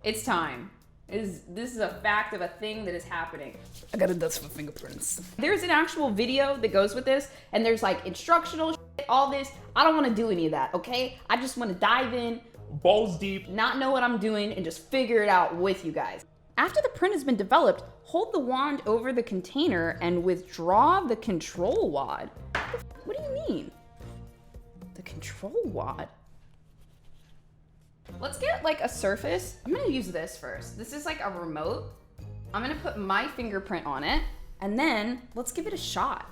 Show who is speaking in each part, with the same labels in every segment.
Speaker 1: It's time. This is a fact of a thing that is happening. I gotta dust for fingerprints. There's an actual video that goes with this, and there's like instructional shit, all this. I don't want to do any of that, okay? I just want to dive in, balls deep, not know what I'm doing, and just figure it out with you guys. After the print has been developed, hold the wand over the container and withdraw the control wad. What do you mean? The control wad? Let's get like a surface. I'm gonna use this first. This is like a remote. I'm gonna put my fingerprint on it, and then let's give it a shot.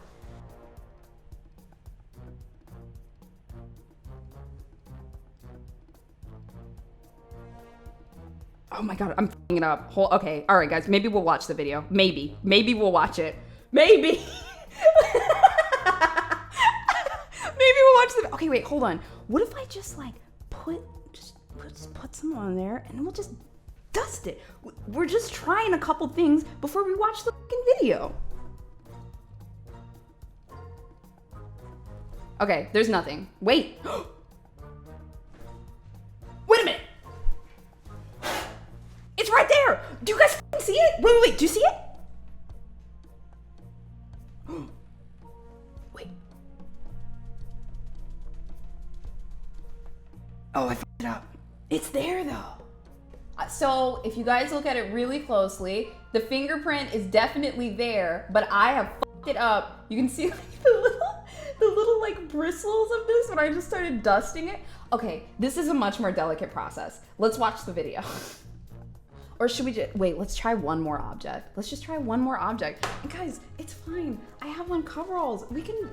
Speaker 1: Oh my God, I'm f***ing it up. Okay, all right guys, maybe we'll watch the video. Maybe we'll watch it. Maybe. Maybe we'll watch the, okay, wait, hold on. What if I just like just put some on there and we'll just dust it. We're just trying a couple things before we watch the fucking video. Okay, there's nothing. Wait. Wait a minute. It's right there. Do you guys fucking see it? Wait, do you see it? Wait. Oh, I fucked it up. It's there though. So if you guys look at it really closely, the fingerprint is definitely there, but I have fucked it up. You can see like the little like bristles of this when I just started dusting it. Okay, this is a much more delicate process. Let's watch the video. Or should we just, wait, let's try one more object. Let's just try one more object. And guys, it's fine. I have on coveralls. We can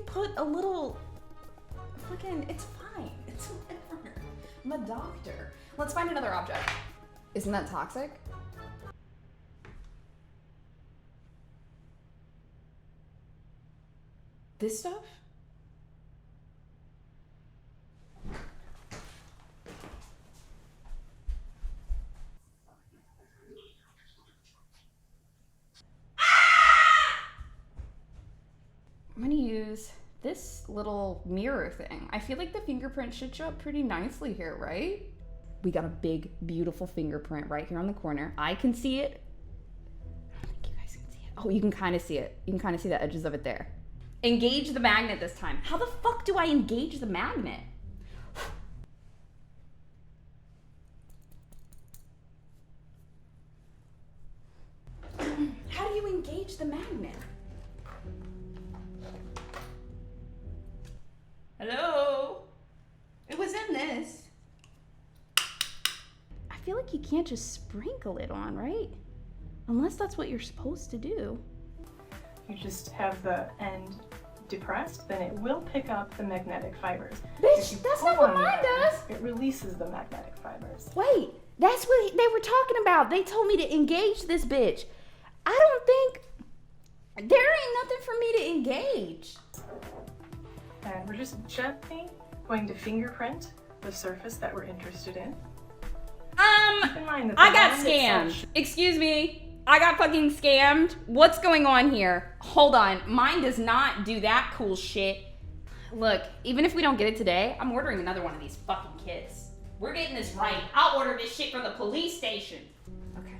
Speaker 1: put a little, fucking, it's fine. It's whatever. I'm a doctor. Let's find another object. Isn't that toxic? This stuff? I'm gonna use this little mirror thing. I feel like the fingerprint should show up pretty nicely here, right? We got a big, beautiful fingerprint right here on the corner. I can see it. I don't think you guys can see it. Oh, you can kind of see it. You can kind of see the edges of it there. Engage the magnet this time. How the fuck do I engage the magnet? How do you engage the magnet? Hello? It was in this. I feel like you can't just sprinkle it on, right? Unless that's what you're supposed to do.
Speaker 2: You just have the end depressed, then it will pick up the magnetic fibers.
Speaker 1: Bitch, that's not what mine does.
Speaker 2: It releases the magnetic fibers.
Speaker 1: Wait, that's what they were talking about. They told me to engage this bitch. I don't think, there ain't nothing for me to engage.
Speaker 2: And we're just gently going to fingerprint the surface that we're interested in. Keep in mind that
Speaker 1: I got scammed. Excuse me, I got fucking scammed. What's going on here? Hold on, mine does not do that cool shit. Look, even if we don't get it today, I'm ordering another one of these fucking kits. We're getting this right. I'll order this shit from the police station. Okay.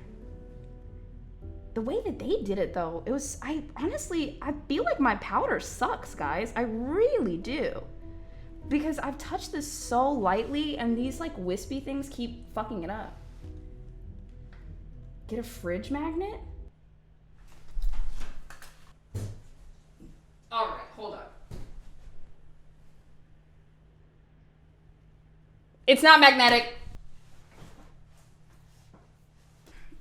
Speaker 1: The way that they did it though, it was, I feel like my powder sucks, guys. I really do. Because I've touched this so lightly and these like wispy things keep fucking it up. Get a fridge magnet? All right, hold up. It's not magnetic.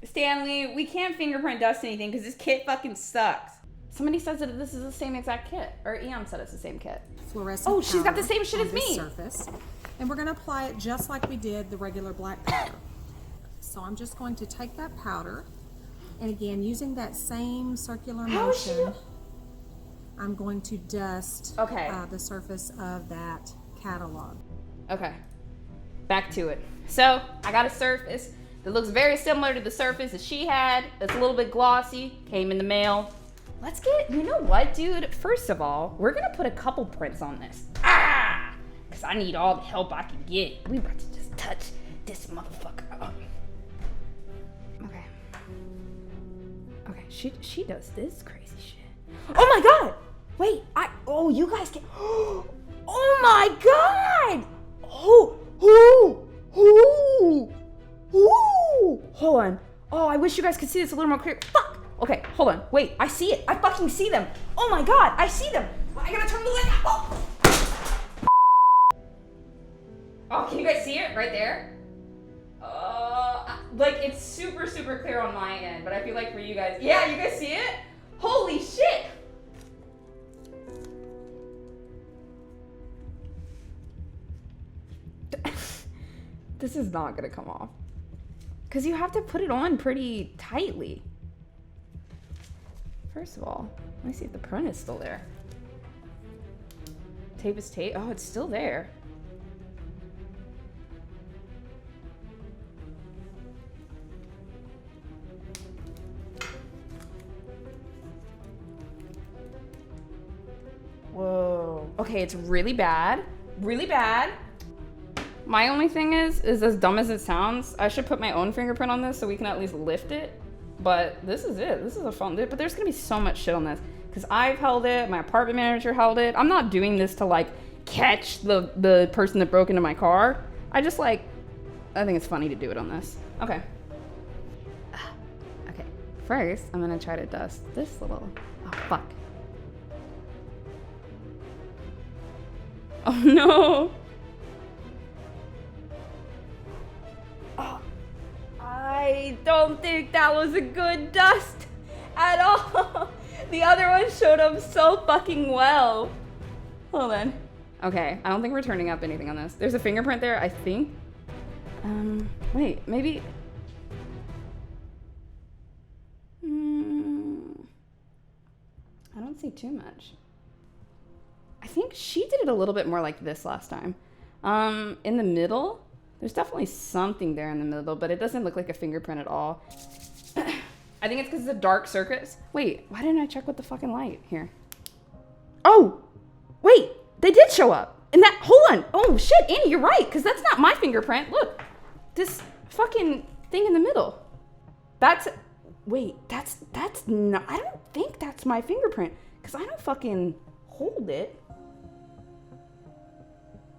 Speaker 1: Stanley, we can't fingerprint dust anything because this kit fucking sucks. Somebody says that this is the same exact kit, or Eon said it's the same kit.
Speaker 3: Fluorescent
Speaker 1: oh, she's got the same shit
Speaker 3: on
Speaker 1: as
Speaker 3: this
Speaker 1: me.
Speaker 3: Surface. And we're gonna apply it just like we did the regular black powder. So I'm just going to take that powder, and again, using that same circular motion, I'm going to dust the surface of that catalog.
Speaker 1: Okay, back to it. So I got a surface that looks very similar to the surface that she had. It's a little bit glossy, came in the mail. Let's get, you know what, dude? First of all, we're gonna put a couple prints on this. Because I need all the help I can get. We about to just touch this motherfucker up. she does this crazy shit. Oh my god! Wait, oh, you guys can. Oh my god! Oh, hold on. Oh, I wish you guys could see this a little more clear. Fuck! Okay, hold on. Wait, I see it. I fucking see them. Oh my god, I see them. I gotta turn the light up. Oh, can you guys see it right there? Like, it's super, super clear on my end, but I feel like for you guys, yeah, you guys see it? Holy shit! This is not gonna come off. Because you have to put it on pretty tightly. First of all, let me see if the print is still there. Tape is tape. Oh, it's still there. Whoa. Okay, it's really bad. Really bad. My only thing is as dumb as it sounds, I should put my own fingerprint on this so we can at least lift it. But this is it. This is a fun, but there's gonna be so much shit on this because I've held it, my apartment manager held it. I'm not doing this to like catch the person that broke into my car. I think it's funny to do it on this. Okay. Okay, first I'm gonna try to dust this little, oh fuck. Oh no. Oh, I don't think that was a good dust at all. The other one showed up so fucking well. Hold on. Okay, I don't think we're turning up anything on this. There's a fingerprint there, I think. Wait, maybe. I don't see too much. I think she did it a little bit more like this last time. In the middle, there's definitely something there in the middle, but it doesn't look like a fingerprint at all. I think it's because it's a dark surface. Wait, why didn't I check with the fucking light here? Oh, wait, they did show up. And that, hold on. Oh shit, Annie, you're right, because that's not my fingerprint. Look, this fucking thing in the middle. Wait, that's not, I don't think that's my fingerprint, because I don't fucking hold it.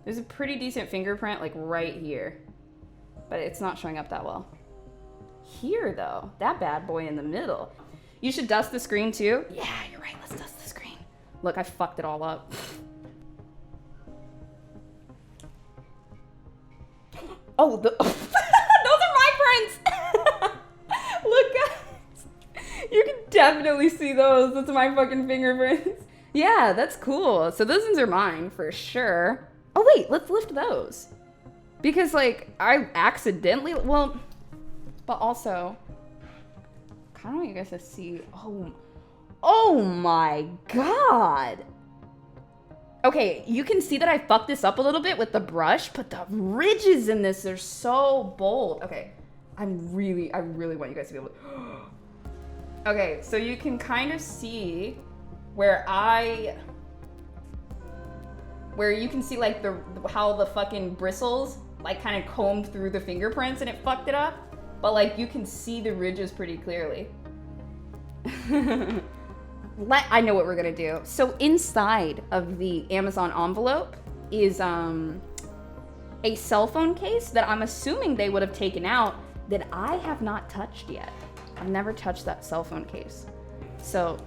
Speaker 1: There's a pretty decent fingerprint like right here, but it's not showing up that well. Here though, that bad boy in the middle. You should dust the screen too. Yeah, you're right, let's dust the screen. Look, I fucked it all up. Oh, those are my prints. Look guys, you can definitely see those. That's my fucking fingerprints. Yeah, that's cool. So those ones are mine for sure. Oh wait, let's lift those. Because like, I accidentally, well, but also, I kind of want you guys to see, oh my God. Okay, you can see that I fucked this up a little bit with the brush, but the ridges in this are so bold. Okay, I really want you guys to be able to, okay, so you can kind of see where you can see like how the fucking bristles like kind of combed through the fingerprints and it fucked it up. But like you can see the ridges pretty clearly. I know what we're gonna do. So inside of the Amazon envelope is a cell phone case that I'm assuming they would have taken out that I have not touched yet. I've never touched that cell phone case. So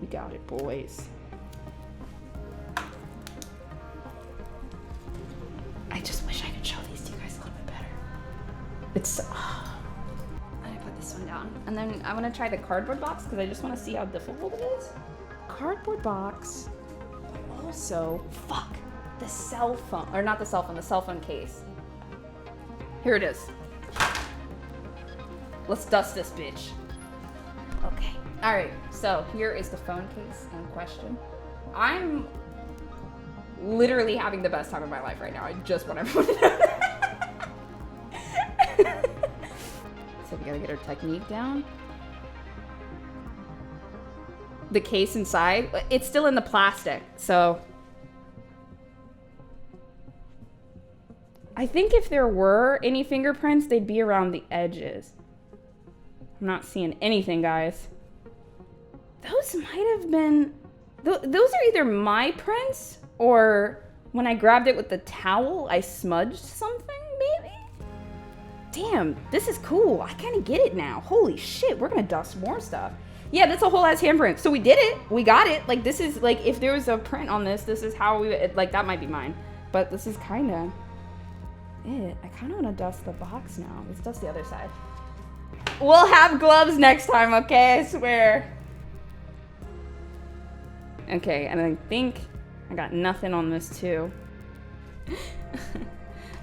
Speaker 1: we got it, boys. I just wish I could show these to you guys a little bit better. It's, I'm gonna put this one down. And then I wanna try the cardboard box because I just wanna see how difficult it is. Cardboard box, but also, fuck, the cell phone, or not the cell phone, the cell phone case. Here it is. Let's dust this bitch. Okay. All right, so here is the phone case in question. I'm literally having the best time of my life right now. I just want everyone to know that. So we gotta get our technique down. The case inside, it's still in the plastic, so. I think if there were any fingerprints, they'd be around the edges. I'm not seeing anything, guys. Those might have been, those are either my prints or when I grabbed it with the towel, I smudged something, maybe? Damn, this is cool. I kind of get it now. Holy shit, we're gonna dust more stuff. Yeah, that's a whole ass handprint. So we did it. We got it. Like, this is, like, if there was a print on this, this is how we, like, that might be mine. But this is kind of it. I kind of want to dust the box now. Let's dust the other side. We'll have gloves next time, okay? I swear. Okay, and I think I got nothing on this, too.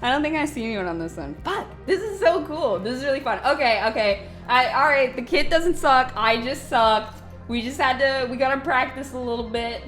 Speaker 1: I don't think I see anyone on this one. But this is so cool. This is really fun. Okay, okay. All right, the kit doesn't suck. I just sucked. We just had to, we gotta practice a little bit.